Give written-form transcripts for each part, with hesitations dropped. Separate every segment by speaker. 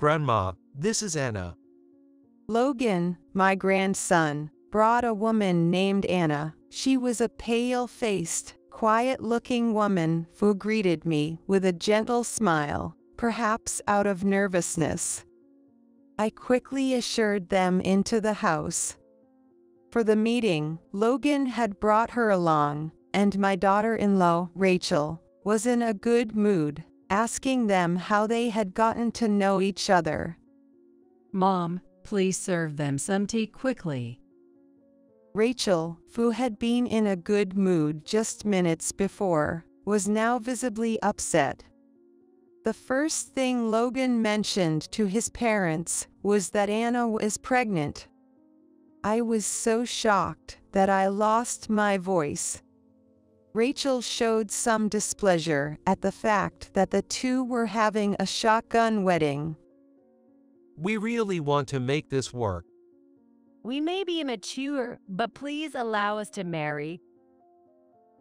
Speaker 1: Grandma, this is Anna.
Speaker 2: Logan, my grandson, brought a woman named Anna. She was a pale-faced, quiet-looking woman who greeted me with a gentle smile, perhaps out of nervousness. I quickly ushered them into the house. For the meeting, Logan had brought her along, and my daughter-in-law, Rachel, was in a good mood, asking them how they had gotten to know each other.
Speaker 3: Mom, please serve them some tea quickly.
Speaker 2: Rachel, who had been in a good mood just minutes before, was now visibly upset. The first thing Logan mentioned to his parents was that Anna was pregnant. I was so shocked that I lost my voice. Rachel showed some displeasure at the fact that the two were having a shotgun wedding.
Speaker 1: We really want to make this work.
Speaker 4: We may be immature, but please allow us to marry.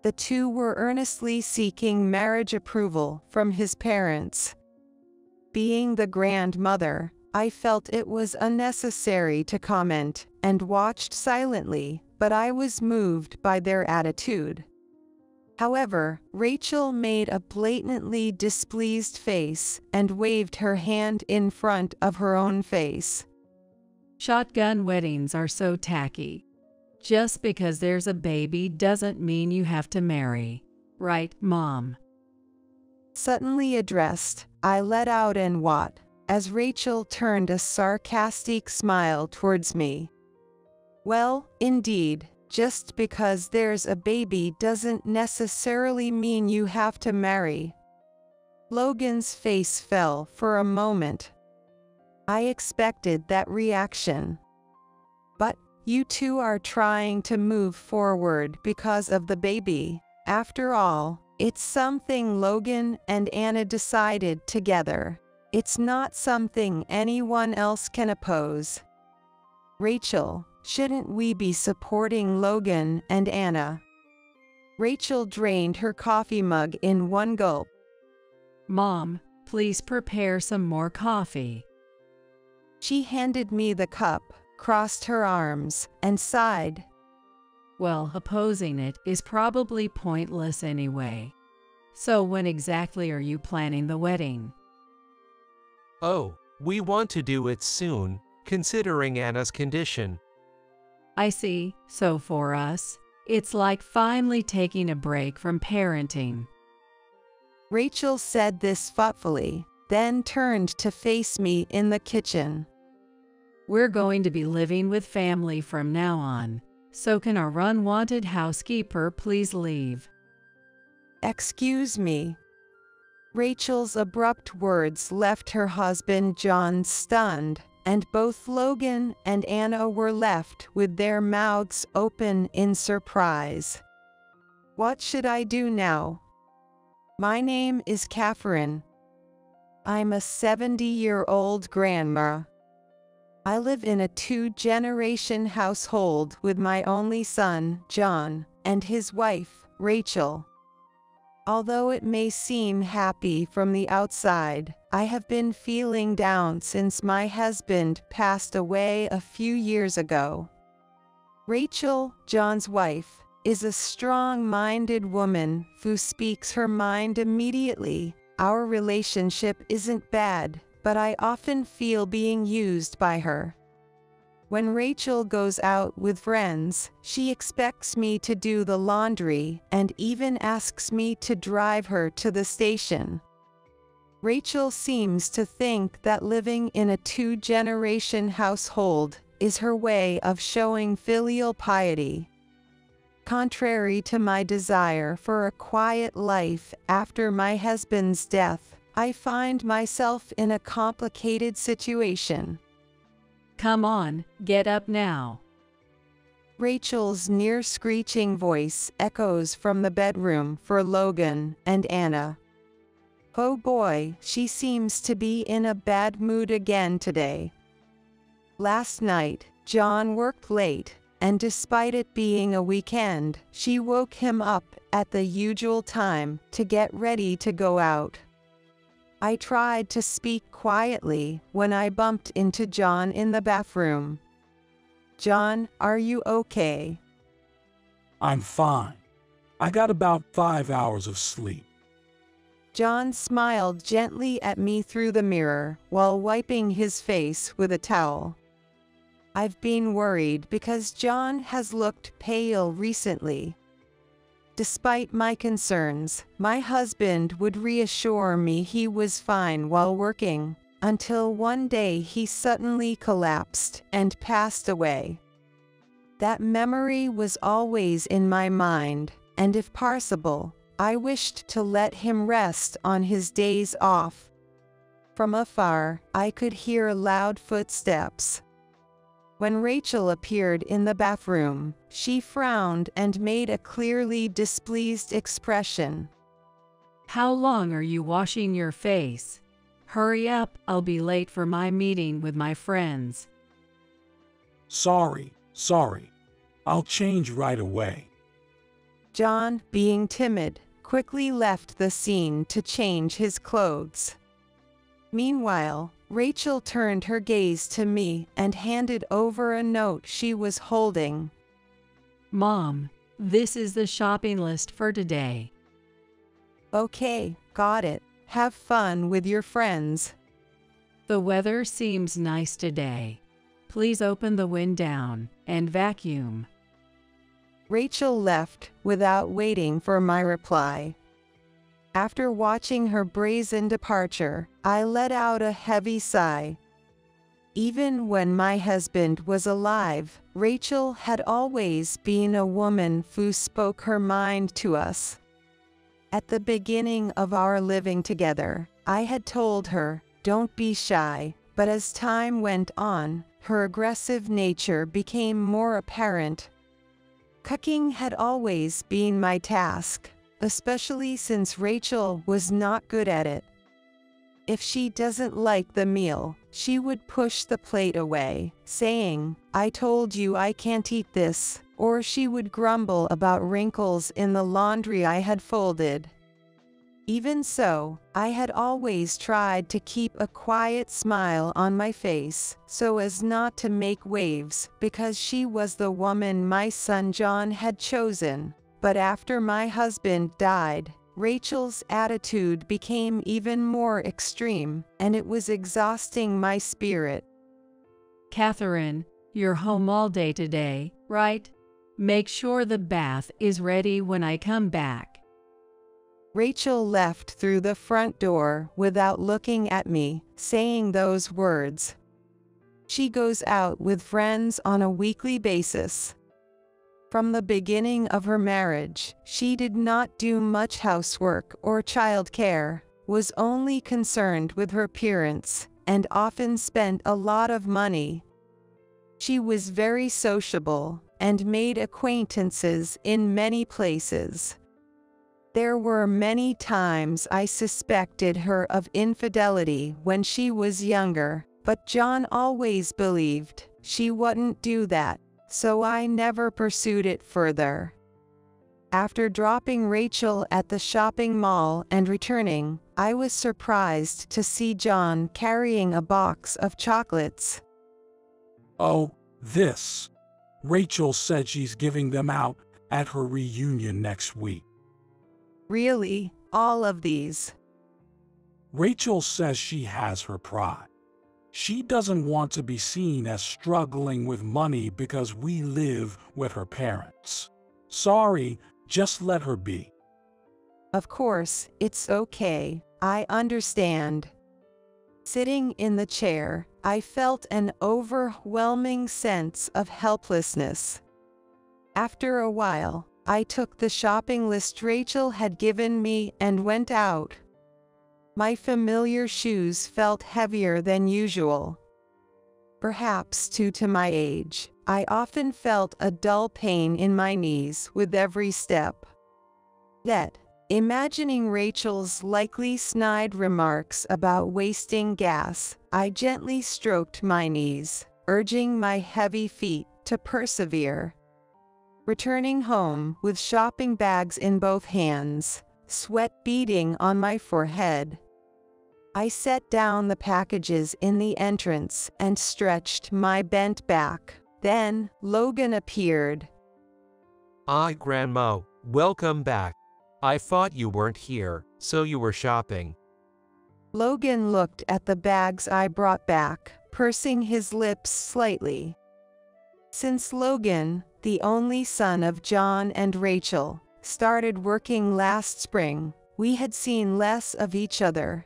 Speaker 2: The two were earnestly seeking marriage approval from his parents. Being the grandmother, I felt it was unnecessary to comment and watched silently, but I was moved by their attitude. However, Rachel made a blatantly displeased face and waved her hand in front of her own face.
Speaker 3: Shotgun weddings are so tacky. Just because there's a baby doesn't mean you have to marry. Right, Mom?
Speaker 2: Suddenly addressed, I let out an "what?" as Rachel turned a sarcastic smile towards me. Well, indeed, just because there's a baby doesn't necessarily mean you have to marry. Logan's face fell for a moment. I expected that reaction. But you two are trying to move forward because of the baby. After all, it's something Logan and Anna decided together. It's not something anyone else can oppose. Rachel, shouldn't we be supporting Logan and Anna? Rachel drained her coffee mug in one gulp.
Speaker 3: Mom, please prepare some more coffee.
Speaker 2: She handed me the cup, crossed her arms, and sighed.
Speaker 3: Well, opposing it is probably pointless anyway. So when exactly are you planning the wedding?
Speaker 1: Oh, we want to do it soon, considering Anna's condition.
Speaker 3: I see. So for us, it's like finally taking a break from parenting.
Speaker 2: Rachel said this thoughtfully, then turned to face me in the kitchen.
Speaker 3: We're going to be living with family from now on, so can our unwanted housekeeper please leave?
Speaker 2: Excuse me. Rachel's abrupt words left her husband John stunned, and both Logan and Anna were left with their mouths open in surprise. What should I do now? My name is Catherine. I'm a 70-year-old grandma. I live in a two-generation household with my only son, John, and his wife, Rachel. Although it may seem happy from the outside, I have been feeling down since my husband passed away a few years ago. Rachel, John's wife, is a strong-minded woman who speaks her mind immediately. Our relationship isn't bad, but I often feel being used by her. When Rachel goes out with friends, she expects me to do the laundry and even asks me to drive her to the station. Rachel seems to think that living in a two-generation household is her way of showing filial piety. Contrary to my desire for a quiet life after my husband's death, I find myself in a complicated situation.
Speaker 3: Come on, get up now.
Speaker 2: Rachel's near-screeching voice echoes from the bedroom for Logan and Anna. Oh boy, she seems to be in a bad mood again today. Last night, John worked late, and despite it being a weekend, she woke him up at the usual time to get ready to go out. I tried to speak quietly when I bumped into John in the bathroom. John, are you okay?
Speaker 5: I'm fine. I got about 5 hours of sleep.
Speaker 2: John smiled gently at me through the mirror while wiping his face with a towel. I've been worried because John has looked pale recently. Despite my concerns, my husband would reassure me he was fine while working, until one day he suddenly collapsed and passed away. That memory was always in my mind, and if possible, I wished to let him rest on his days off. From afar, I could hear loud footsteps. When Rachel appeared in the bathroom, she frowned and made a clearly displeased expression.
Speaker 3: How long are you washing your face? Hurry up, I'll be late for my meeting with my friends.
Speaker 5: Sorry. I'll change right away.
Speaker 2: John, being timid, quickly left the scene to change his clothes. Meanwhile, Rachel turned her gaze to me and handed over a note she was holding.
Speaker 3: Mom, this is the shopping list for today.
Speaker 2: Okay, got it. Have fun with your friends.
Speaker 3: The weather seems nice today. Please open the window down and vacuum.
Speaker 2: Rachel left without waiting for my reply. After watching her brazen departure, I let out a heavy sigh. Even when my husband was alive, Rachel had always been a woman who spoke her mind to us. At the beginning of our living together, I had told her, "Don't be shy," but as time went on, her aggressive nature became more apparent. Cooking had always been my task, especially since Rachel was not good at it. If she doesn't like the meal, she would push the plate away, saying, "I told you I can't eat this," or she would grumble about wrinkles in the laundry I had folded. Even so, I had always tried to keep a quiet smile on my face, so as not to make waves, because she was the woman my son John had chosen. But after my husband died, Rachel's attitude became even more extreme, and it was exhausting my spirit.
Speaker 3: Catherine, you're home all day today, right? Make sure the bath is ready when I come back.
Speaker 2: Rachel left through the front door without looking at me, saying those words. She goes out with friends on a weekly basis. From the beginning of her marriage, she did not do much housework or childcare, was only concerned with her appearance, and often spent a lot of money. She was very sociable and made acquaintances in many places. There were many times I suspected her of infidelity when she was younger, but John always believed she wouldn't do that, so I never pursued it further. After dropping Rachel at the shopping mall and returning, I was surprised to see John carrying a box of chocolates.
Speaker 5: Oh, this. Rachel said she's giving them out at her reunion next week.
Speaker 2: Really? All of these?
Speaker 5: Rachel says she has her pride. She doesn't want to be seen as struggling with money because we live with her parents. Sorry, just let her be.
Speaker 2: Of course, it's okay. I understand. Sitting in the chair, I felt an overwhelming sense of helplessness. After a while, I took the shopping list Rachel had given me and went out. My familiar shoes felt heavier than usual. Perhaps due to my age, I often felt a dull pain in my knees with every step. Yet, imagining Rachel's likely snide remarks about wasting gas, I gently stroked my knees, urging my heavy feet to persevere. Returning home with shopping bags in both hands, sweat beading on my forehead, I set down the packages in the entrance and stretched my bent back. Then, Logan appeared.
Speaker 1: Ah, Grandma, welcome back. I thought you weren't here, so you were shopping.
Speaker 2: Logan looked at the bags I brought back, pursing his lips slightly. Since Logan, the only son of John and Rachel, started working last spring, we had seen less of each other.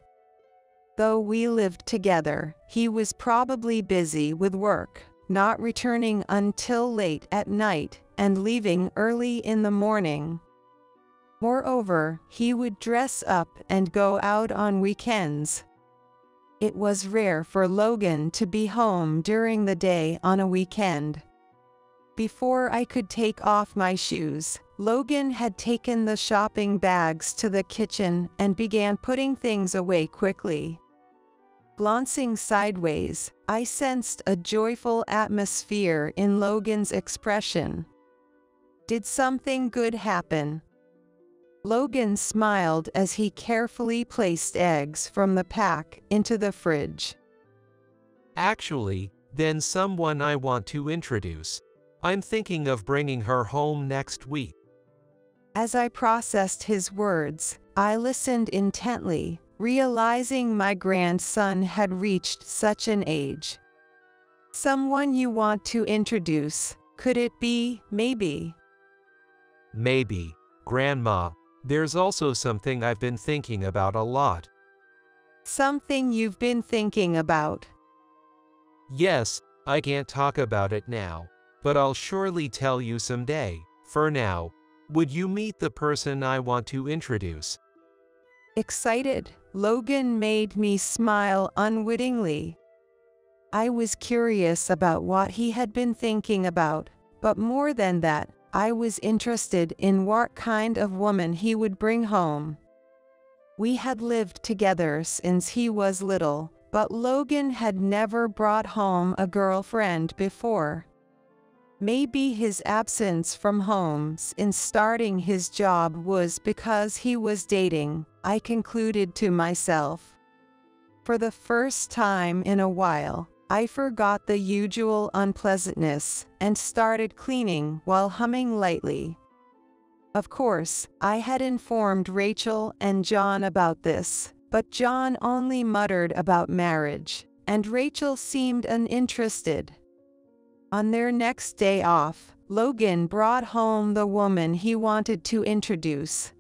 Speaker 2: Though we lived together, he was probably busy with work, not returning until late at night and leaving early in the morning. Moreover, he would dress up and go out on weekends. It was rare for Logan to be home during the day on a weekend. Before I could take off my shoes, Logan had taken the shopping bags to the kitchen and began putting things away quickly. Glancing sideways, I sensed a joyful atmosphere in Logan's expression. Did something good happen? Logan smiled as he carefully placed eggs from the pack into the fridge.
Speaker 1: Actually, then someone I want to introduce. I'm thinking of bringing her home next week.
Speaker 2: As I processed his words, I listened intently, realizing my grandson had reached such an age. Someone you want to introduce, could it be, maybe?
Speaker 1: Maybe, Grandma. There's also something I've been thinking about a lot.
Speaker 2: Something you've been thinking about?
Speaker 1: Yes, I can't talk about it now, but I'll surely tell you someday. For now, would you meet the person I want to introduce?
Speaker 2: Excited, Logan made me smile unwittingly. I was curious about what he had been thinking about, but more than that, I was interested in what kind of woman he would bring home. We had lived together since he was little, but Logan had never brought home a girlfriend before. Maybe his absence from home since starting his job was because he was dating, I concluded to myself. For the first time in a while, I forgot the usual unpleasantness and started cleaning while humming lightly. Of course, I had informed Rachel and John about this, but John only muttered about marriage, and Rachel seemed uninterested. On their next day off, Logan brought home the woman he wanted to introduce.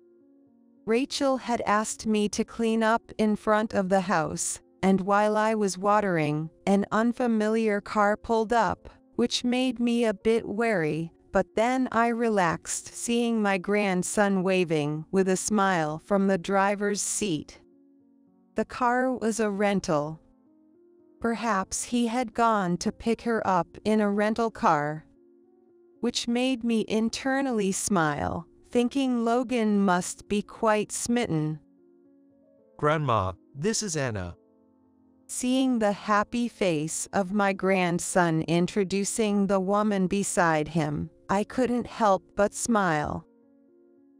Speaker 2: Rachel had asked me to clean up in front of the house, and while I was watering, an unfamiliar car pulled up, which made me a bit wary, but then I relaxed seeing my grandson waving with a smile from the driver's seat. The car was a rental. Perhaps he had gone to pick her up in a rental car, which made me internally smile, thinking Logan must be quite smitten.
Speaker 1: Grandma, this is Anna.
Speaker 2: Seeing the happy face of my grandson introducing the woman beside him, I couldn't help but smile.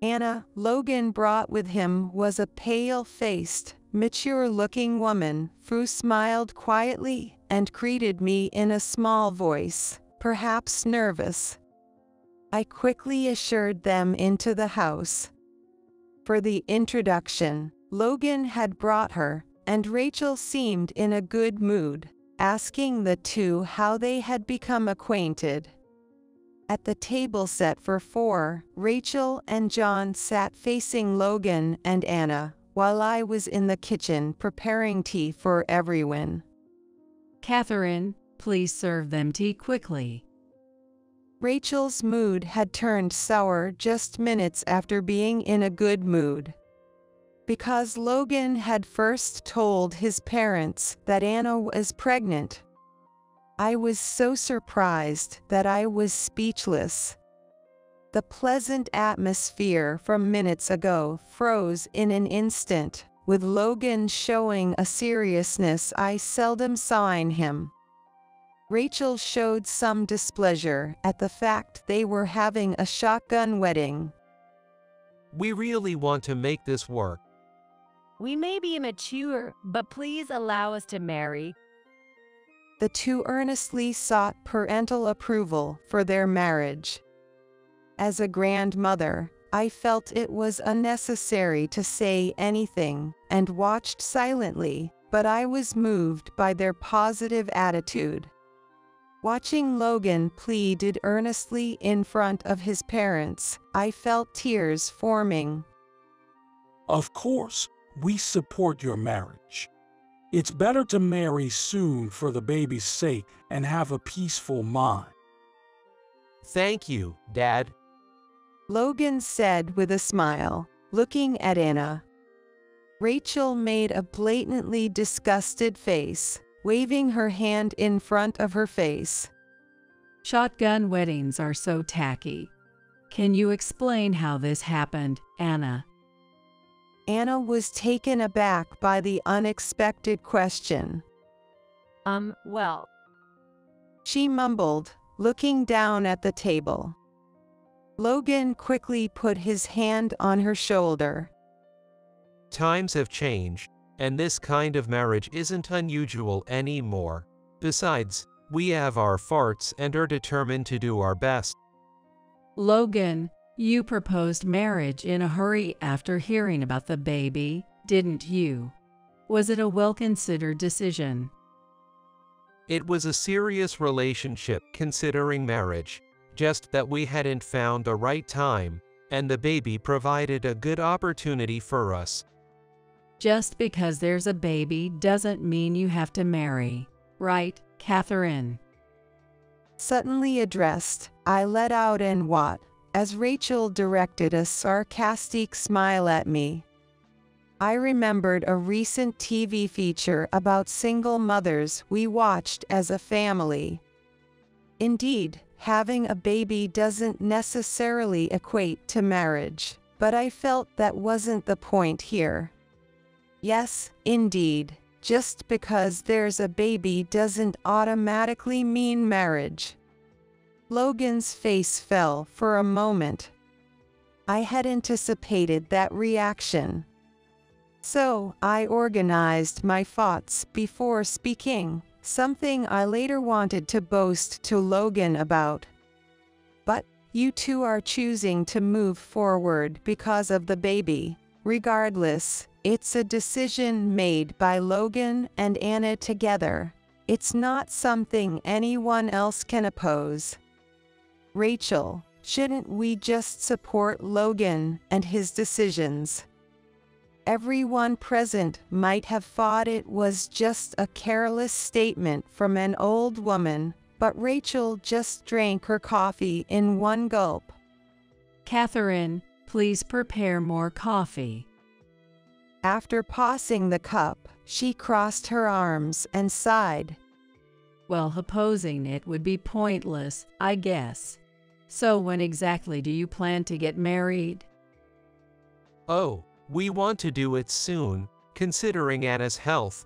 Speaker 2: Anna, Logan brought with him, was a pale-faced, mature-looking woman who smiled quietly and greeted me in a small voice, perhaps nervous. I quickly ushered them into the house. For the introduction, Logan had brought her, and Rachel seemed in a good mood, asking the two how they had become acquainted. At the table set for 4, Rachel and John sat facing Logan and Anna, while I was in the kitchen preparing tea for everyone.
Speaker 3: Catherine, please serve them tea quickly.
Speaker 2: Rachel's mood had turned sour just minutes after being in a good mood. Because Logan had first told his parents that Anna was pregnant. I was so surprised that I was speechless. The pleasant atmosphere from minutes ago froze in an instant, with Logan showing a seriousness I seldom saw in him. Rachel showed some displeasure at the fact they were having a shotgun wedding.
Speaker 1: We really want to make this work.
Speaker 4: We may be immature, but please allow us to marry.
Speaker 2: The two earnestly sought parental approval for their marriage. As a grandmother, I felt it was unnecessary to say anything and watched silently, but I was moved by their positive attitude. Watching Logan pleaded earnestly in front of his parents, I felt tears forming.
Speaker 5: Of course, we support your marriage. It's better to marry soon for the baby's sake and have a peaceful mind.
Speaker 1: Thank you, Dad.
Speaker 2: Logan said with a smile, looking at Anna. Rachel made a blatantly disgusted face, waving her hand in front of her face.
Speaker 3: Shotgun weddings are so tacky. Can you explain how this happened, Anna?
Speaker 2: Anna was taken aback by the unexpected question.
Speaker 4: Well,
Speaker 2: She mumbled, looking down at the table. Logan quickly put his hand on her shoulder.
Speaker 1: Times have changed, and this kind of marriage isn't unusual anymore. Besides, we have our farts and are determined to do our best.
Speaker 3: Logan, you proposed marriage in a hurry after hearing about the baby, didn't you? Was it a well-considered decision?
Speaker 1: It was a serious relationship considering marriage, just that we hadn't found the right time, and the baby provided a good opportunity for us.
Speaker 3: Just because there's a baby doesn't mean you have to marry, right, Catherine?
Speaker 2: Suddenly addressed, I let out an "what?" as Rachel directed a sarcastic smile at me. I remembered a recent TV feature about single mothers we watched as a family. Indeed, having a baby doesn't necessarily equate to marriage, but I felt that wasn't the point here. Yes, indeed, just because there's a baby doesn't automatically mean marriage. Logan's face fell for a moment. I had anticipated that reaction. So, I organized my thoughts before speaking, something I later wanted to boast to Logan about. But, you two are choosing to move forward because of the baby. Regardless, it's a decision made by Logan and Anna together. It's not something anyone else can oppose. Rachel, shouldn't we just support Logan and his decisions? Everyone present might have thought it was just a careless statement from an old woman, but Rachel just drank her coffee in one gulp.
Speaker 3: Catherine, please prepare more coffee.
Speaker 2: After passing the cup, she crossed her arms and sighed.
Speaker 3: Well, opposing it would be pointless, I guess. So when exactly do you plan to get married?
Speaker 1: Oh, we want to do it soon, considering Anna's health.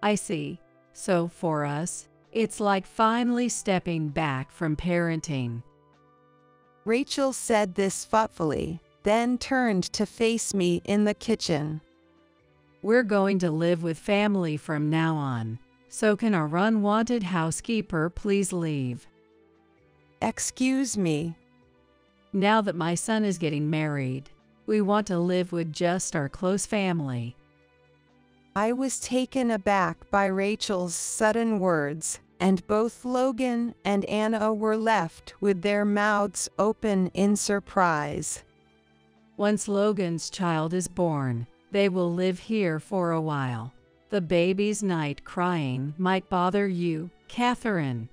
Speaker 3: I see. So for us, it's like finally stepping back from parenting.
Speaker 2: Rachel said this thoughtfully, then turned to face me in the kitchen.
Speaker 3: We're going to live with family from now on. So can our unwanted housekeeper please leave?
Speaker 2: Excuse me.
Speaker 3: Now that my son is getting married, we want to live with just our close family.
Speaker 2: I was taken aback by Rachel's sudden words, and both Logan and Anna were left with their mouths open in surprise.
Speaker 3: Once Logan's child is born, they will live here for a while. The baby's night crying might bother you, Catherine.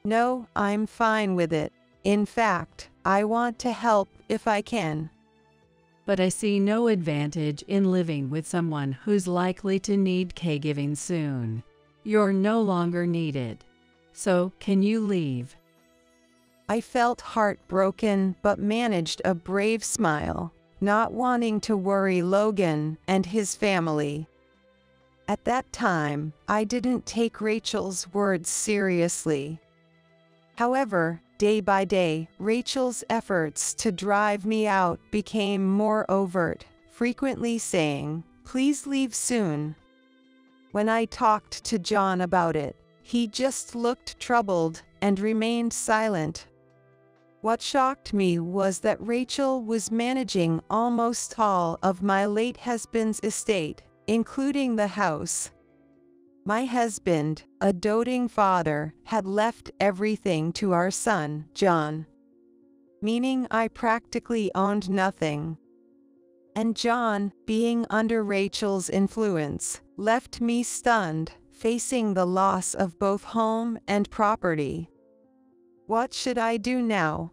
Speaker 2: No, I'm fine with it. In fact, I want to help if I can.
Speaker 3: But I see no advantage in living with someone who's likely to need caregiving soon. You're no longer needed. So, can you leave?
Speaker 2: I felt heartbroken but managed a brave smile, not wanting to worry Logan and his family. At that time, I didn't take Rachel's words seriously. However, day by day, Rachel's efforts to drive me out became more overt, frequently saying, "Please leave soon." When I talked to John about it, he just looked troubled and remained silent. What shocked me was that Rachel was managing almost all of my late husband's estate, including the house. My husband, a doting father, had left everything to our son, John, meaning I practically owned nothing. And John, being under Rachel's influence, left me stunned, facing the loss of both home and property. What should I do now?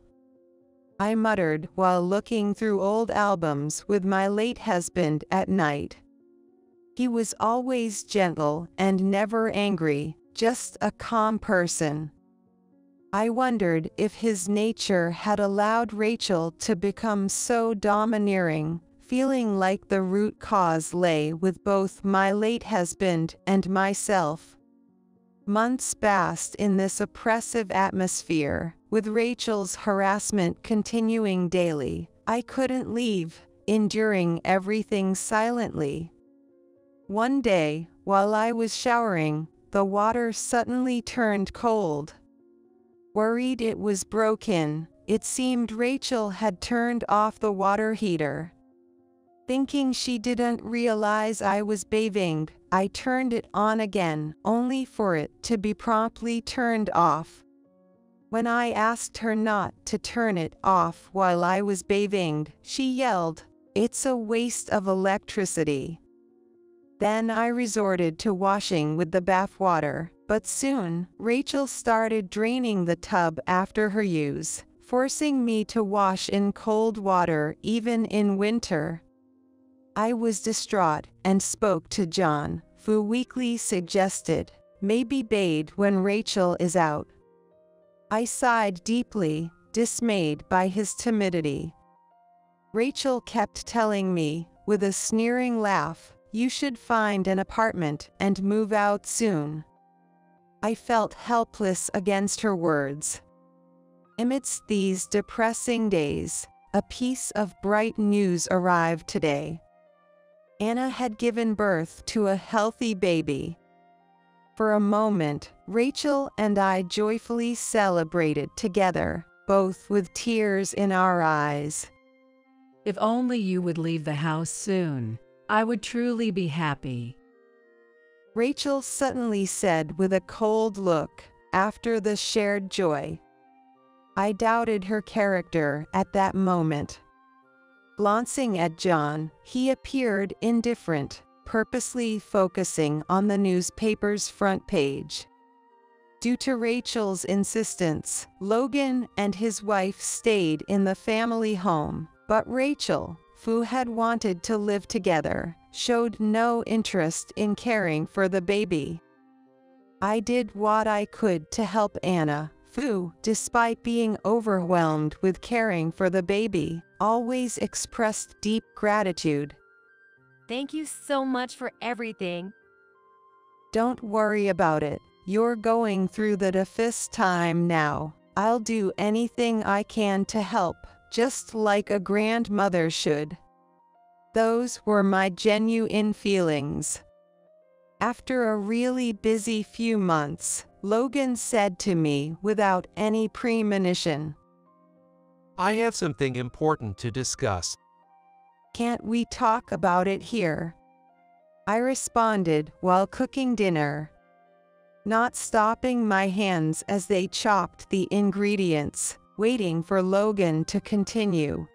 Speaker 2: I muttered while looking through old albums with my late husband at night. He was always gentle and never angry, just a calm person. I wondered if his nature had allowed Rachel to become so domineering, feeling like the root cause lay with both my late husband and myself. Months passed in this oppressive atmosphere, with Rachel's harassment continuing daily. I couldn't leave, enduring everything silently. One day, while I was showering, the water suddenly turned cold. Worried it was broken, it seemed Rachel had turned off the water heater. Thinking she didn't realize I was bathing, I turned it on again, only for it to be promptly turned off. When I asked her not to turn it off while I was bathing, she yelled, "It's a waste of electricity." Then I resorted to washing with the bath water, but soon, Rachel started draining the tub after her use, forcing me to wash in cold water even in winter. I was distraught and spoke to John, who weakly suggested, "Maybe bathe when Rachel is out." I sighed deeply, dismayed by his timidity. Rachel kept telling me, with a sneering laugh, "You should find an apartment and move out soon." I felt helpless against her words. Amidst these depressing days, a piece of bright news arrived today. Anna had given birth to a healthy baby. For a moment, Rachel and I joyfully celebrated together, both with tears in our eyes.
Speaker 3: If only you would leave the house soon, I would truly be happy.
Speaker 2: Rachel suddenly said with a cold look, after the shared joy. I doubted her character at that moment. Glancing at John, he appeared indifferent, purposely focusing on the newspaper's front page. Due to Rachel's insistence, Logan and his wife stayed in the family home, but Rachel, who had wanted to live together, showed no interest in caring for the baby. I did what I could to help Anna, who, despite being overwhelmed with caring for the baby, always expressed deep gratitude.
Speaker 4: Thank you so much for everything.
Speaker 2: Don't worry about it. You're going through the toughest time now. I'll do anything I can to help, just like a grandmother should. Those were my genuine feelings. After a really busy few months, Logan said to me without any premonition,
Speaker 1: I have something important to discuss.
Speaker 2: "Can't we talk about it here?" I responded while cooking dinner, not stopping my hands as they chopped the ingredients, waiting for Logan to continue.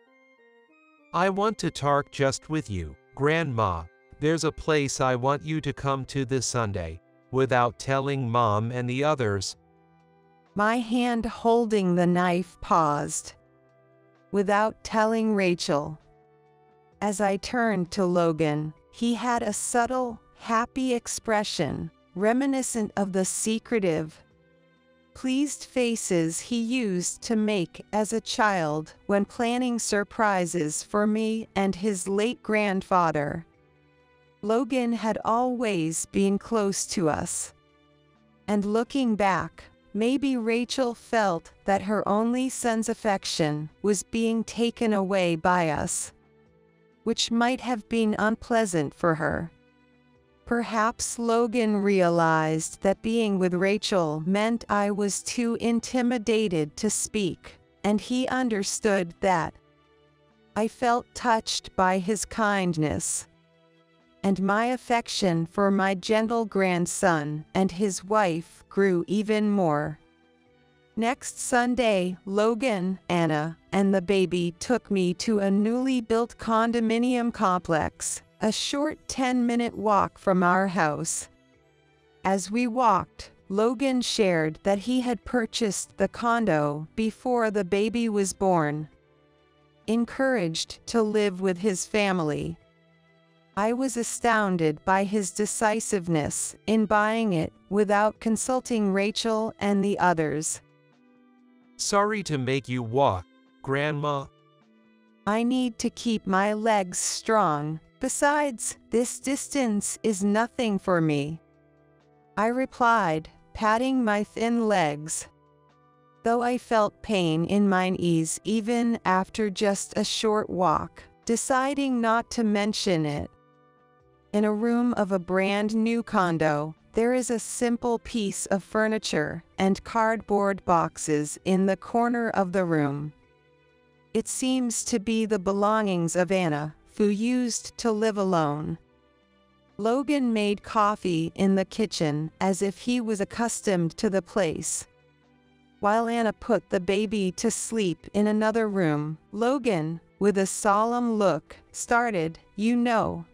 Speaker 1: I want to talk just with you, Grandma. There's a place I want you to come to this Sunday, without telling Mom and the others.
Speaker 2: My hand holding the knife paused. Without telling Rachel. As I turned to Logan, he had a subtle, happy expression, reminiscent of the secretive, pleased faces he used to make as a child when planning surprises for me and his late grandfather. Logan had always been close to us. And looking back, maybe Rachel felt that her only son's affection was being taken away by us. which might have been unpleasant for her. Perhaps Logan realized that being with Rachel meant I was too intimidated to speak, and he understood that. I felt touched by his kindness, and my affection for my gentle grandson and his wife grew even more. Next Sunday, Logan, Anna, and the baby took me to a newly built condominium complex, a short 10-minute walk from our house. As we walked, Logan shared that he had purchased the condo before the baby was born, encouraged to live with his family. I was astounded by his decisiveness in buying it without consulting Rachel and the others.
Speaker 1: Sorry to make you walk, Grandma.
Speaker 2: I need to keep my legs strong. Besides, this distance is nothing for me, I replied, patting my thin legs, though I felt pain in my knees even after just a short walk, deciding not to mention it. In a room of a brand new condo, there is a simple piece of furniture and cardboard boxes in the corner of the room. It seems to be the belongings of Anna, who used to live alone. Logan made coffee in the kitchen as if he was accustomed to the place. While Anna put the baby to sleep in another room, Logan, with a solemn look, started, "You know."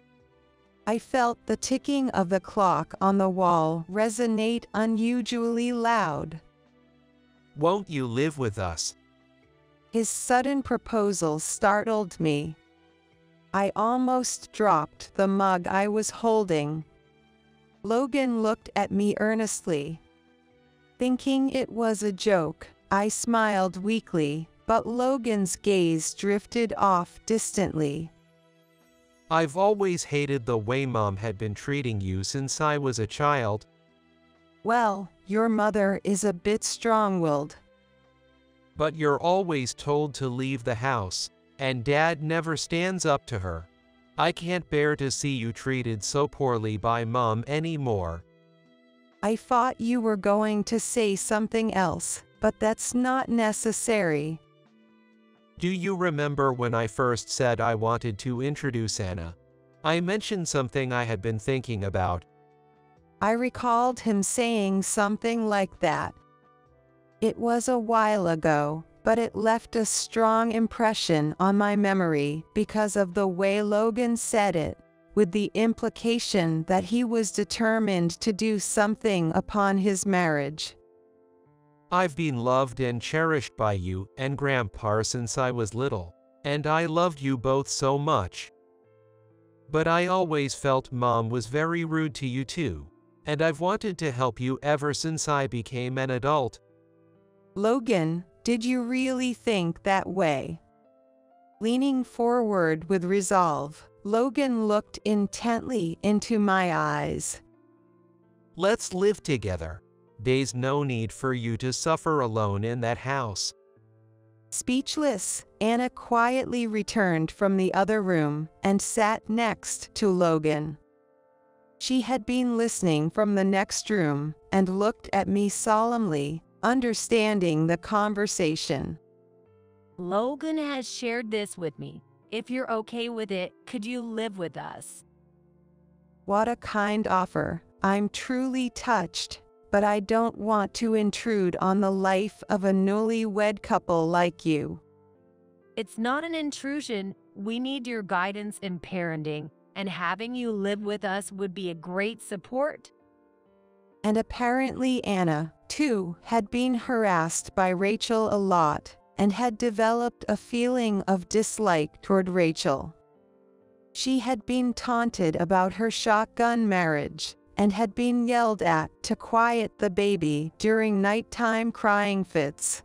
Speaker 2: I felt the ticking of the clock on the wall resonate unusually loud.
Speaker 1: Won't you live with us?
Speaker 2: His sudden proposal startled me. I almost dropped the mug I was holding. Logan looked at me earnestly. Thinking it was a joke, I smiled weakly, but Logan's gaze drifted off distantly.
Speaker 1: I've always hated the way Mom had been treating you since I was a child.
Speaker 2: Well, your mother is a bit strong-willed.
Speaker 1: But you're always told to leave the house, and Dad never stands up to her. I can't bear to see you treated so poorly by Mom anymore.
Speaker 2: I thought you were going to say something else, but that's not necessary.
Speaker 1: Do you remember when I first said I wanted to introduce Anna? I mentioned something I had been thinking about.
Speaker 2: I recalled him saying something like that. It was a while ago, but it left a strong impression on my memory because of the way Logan said it, with the implication that he was determined to do something upon his marriage.
Speaker 1: I've been loved and cherished by you and Grandpa since I was little, and I loved you both so much. But I always felt Mom was very rude to you too, and I've wanted to help you ever since I became an adult.
Speaker 2: Logan, did you really think that way? Leaning forward with resolve, Logan looked intently into my eyes.
Speaker 1: Let's live together. There's no need for you to suffer alone in that house.
Speaker 2: Speechless, Anna quietly returned from the other room and sat next to Logan. She had been listening from the next room and looked at me solemnly, understanding the conversation.
Speaker 4: Logan has shared this with me. If you're okay with it, could you live with us?
Speaker 2: What a kind offer. I'm truly touched, but I don't want to intrude on the life of a newlywed couple like you.
Speaker 4: It's not an intrusion. We need your guidance in parenting, and having you live with us would be a great support.
Speaker 2: And apparently Anna, too, had been harassed by Rachel a lot, and had developed a feeling of dislike toward Rachel. She had been taunted about her shotgun marriage, and had been yelled at to quiet the baby during nighttime crying fits.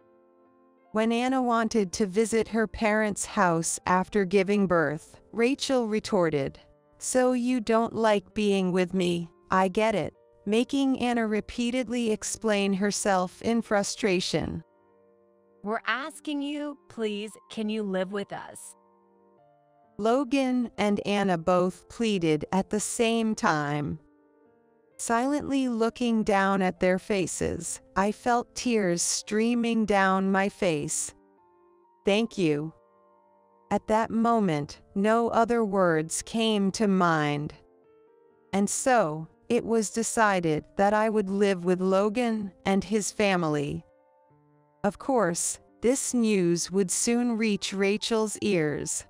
Speaker 2: When Anna wanted to visit her parents' house after giving birth, Rachel retorted, "So you don't like being with me, I get it," making Anna repeatedly explain herself in frustration.
Speaker 4: We're asking you, please, can you live with us?
Speaker 2: Logan and Anna both pleaded at the same time. Silently looking down at their faces, I felt tears streaming down my face. "Thank you." At that moment, no other words came to mind. And so, it was decided that I would live with Logan and his family. Of course, this news would soon reach Rachel's ears.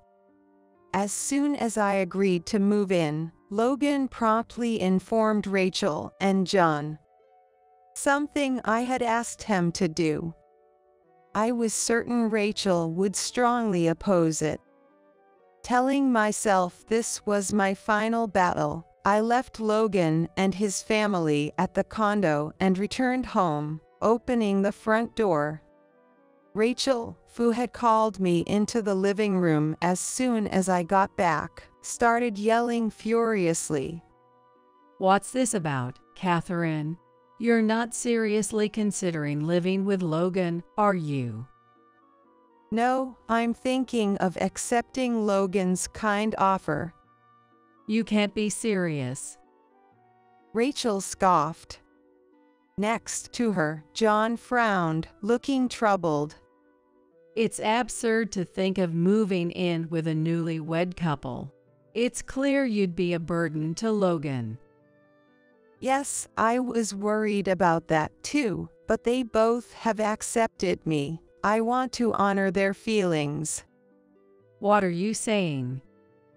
Speaker 2: As soon as I agreed to move in, Logan promptly informed Rachel and John. Something I had asked him to do. I was certain Rachel would strongly oppose it. Telling myself this was my final battle, I left Logan and his family at the condo and returned home, opening the front door. Rachel, who had called me into the living room as soon as I got back, started yelling furiously.
Speaker 3: What's this about, Catherine? You're not seriously considering living with Logan, are you?
Speaker 2: No, I'm thinking of accepting Logan's kind offer.
Speaker 3: You can't be serious.
Speaker 2: Rachel scoffed. Next to her, John frowned, looking troubled.
Speaker 3: It's absurd to think of moving in with a newlywed couple. It's clear you'd be a burden to Logan.
Speaker 2: Yes, I was worried about that too, but they both have accepted me. I want to honor their feelings.
Speaker 3: What are you saying?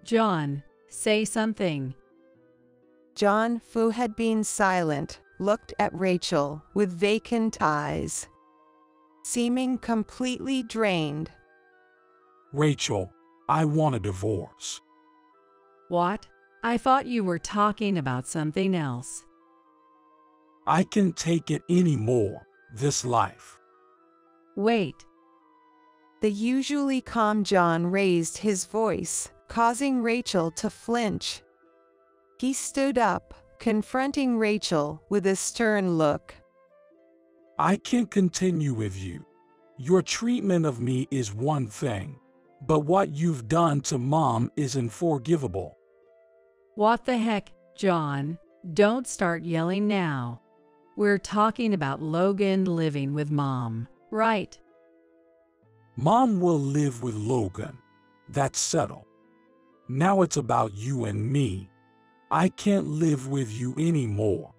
Speaker 3: John, say something.
Speaker 2: John, who had been silent, looked at Rachel with vacant eyes, seeming completely drained.
Speaker 5: Rachel, I want a divorce.
Speaker 3: What? I thought you were talking about something else.
Speaker 5: I can't take it anymore, this life.
Speaker 3: Wait.
Speaker 2: The usually calm John raised his voice, causing Rachel to flinch. He stood up, confronting Rachel with a stern look.
Speaker 5: I can't continue with you. Your treatment of me is one thing, but what you've done to Mom is unforgivable.
Speaker 3: What the heck, John? Don't start yelling now. We're talking about Logan living with Mom, right?
Speaker 5: Mom will live with Logan. That's settled. Now it's about you and me. I can't live with you anymore.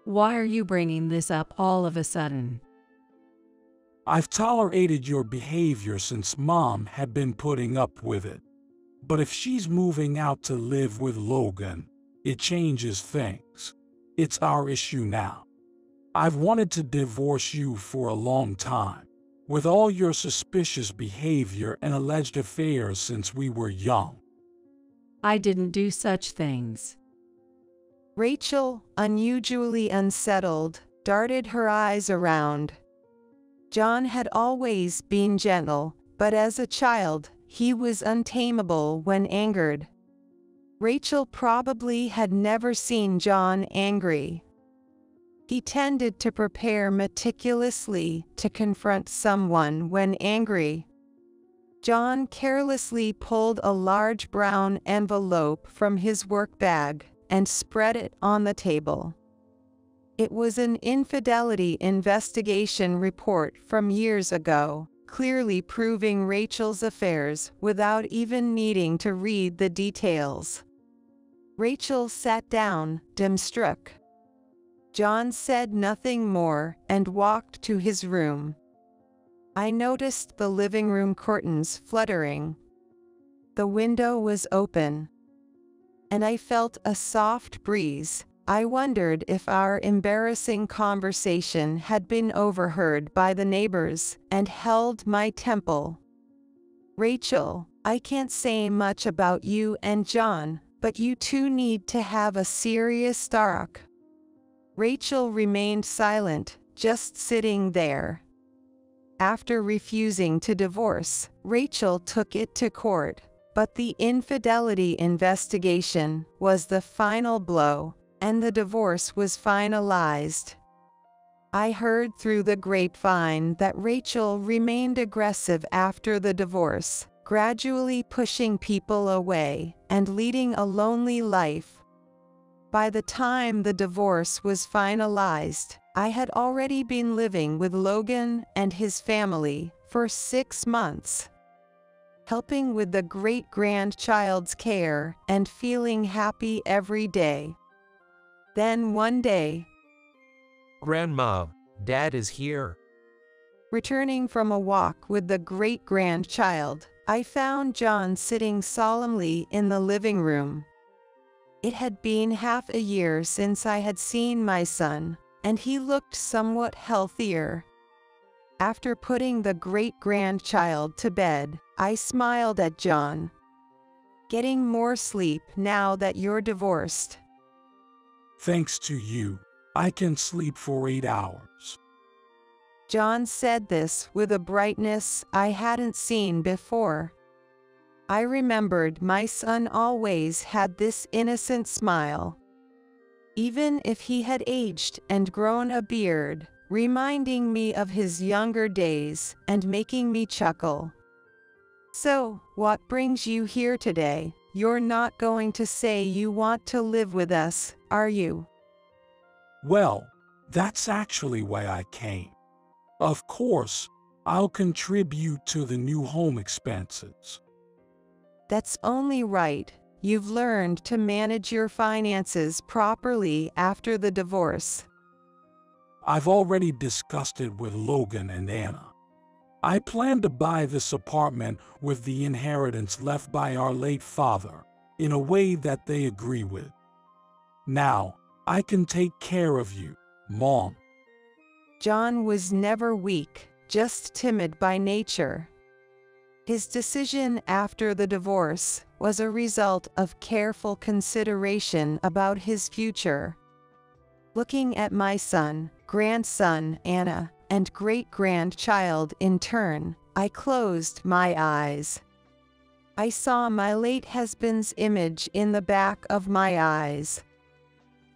Speaker 3: Why are you bringing this up all of a sudden?
Speaker 5: I've tolerated your behavior since Mom had been putting up with it. But if she's moving out to live with Logan, it changes things. It's our issue now. I've wanted to divorce you for a long time, with all your suspicious behavior and alleged affairs since we were young.
Speaker 3: I didn't do such things.
Speaker 2: Rachel, unusually unsettled, darted her eyes around. John had always been gentle, but as a child, he was untamable when angered. Rachel probably had never seen John angry. He tended to prepare meticulously to confront someone when angry. John carelessly pulled a large brown envelope from his work bag and spread it on the table. It was an infidelity investigation report from years ago, clearly proving Rachel's affairs without even needing to read the details. Rachel sat down, dumbstruck. John said nothing more and walked to his room. I noticed the living room curtains fluttering. The window was open, and I felt a soft breeze. I wondered if our embarrassing conversation had been overheard by the neighbors, and held my temple. Rachel, I can't say much about you and John, but you two need to have a serious talk. Rachel remained silent, just sitting there. After refusing to divorce, Rachel took it to court, but the infidelity investigation was the final blow, and the divorce was finalized. I heard through the grapevine that Rachel remained aggressive after the divorce, gradually pushing people away and leading a lonely life. By the time the divorce was finalized, I had already been living with Logan and his family for 6 months, helping with the great-grandchild's care and feeling happy every day. Then one day,
Speaker 1: Grandma, Dad is here.
Speaker 2: returning from a walk with the great-grandchild, I found John sitting solemnly in the living room. It had been half a year since I had seen my son, and he looked somewhat healthier. After putting the great-grandchild to bed, I smiled at John. "Getting more sleep now that you're divorced?"
Speaker 5: Thanks to you, I can sleep for 8 hours.
Speaker 2: John said this with a brightness I hadn't seen before. I remembered my son always had this innocent smile, even if he had aged and grown a beard, reminding me of his younger days and making me chuckle. "So, what brings you here today? You're not going to say you want to live with us, are you?"
Speaker 5: Well, that's actually why I came. Of course, I'll contribute to the new home expenses.
Speaker 2: That's only right. You've learned to manage your finances properly after the divorce.
Speaker 5: I've already discussed it with Logan and Anna. I plan to buy this apartment with the inheritance left by our late father in a way that they agree with. Now, I can take care of you, Mom.
Speaker 2: John was never weak, just timid by nature. His decision after the divorce was a result of careful consideration about his future. Looking at my son, grandson, Anna, and great-grandchild in turn, I closed my eyes. I saw my late husband's image in the back of my eyes,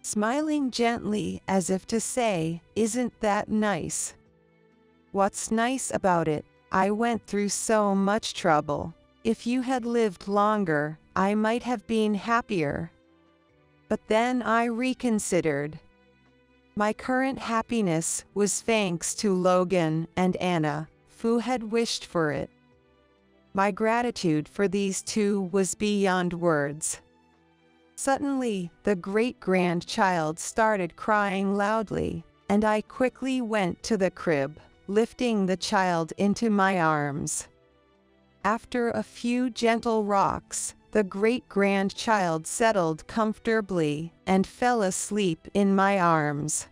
Speaker 2: smiling gently as if to say, "Isn't that nice?" What's nice about it? I went through so much trouble. If you had lived longer, I might have been happier. But then I reconsidered. My current happiness was thanks to Logan and Anna, who had wished for it. My gratitude for these two was beyond words. Suddenly, the great-grandchild started crying loudly, and I quickly went to the crib, lifting the child into my arms. After a few gentle rocks, the great-grandchild settled comfortably and fell asleep in my arms.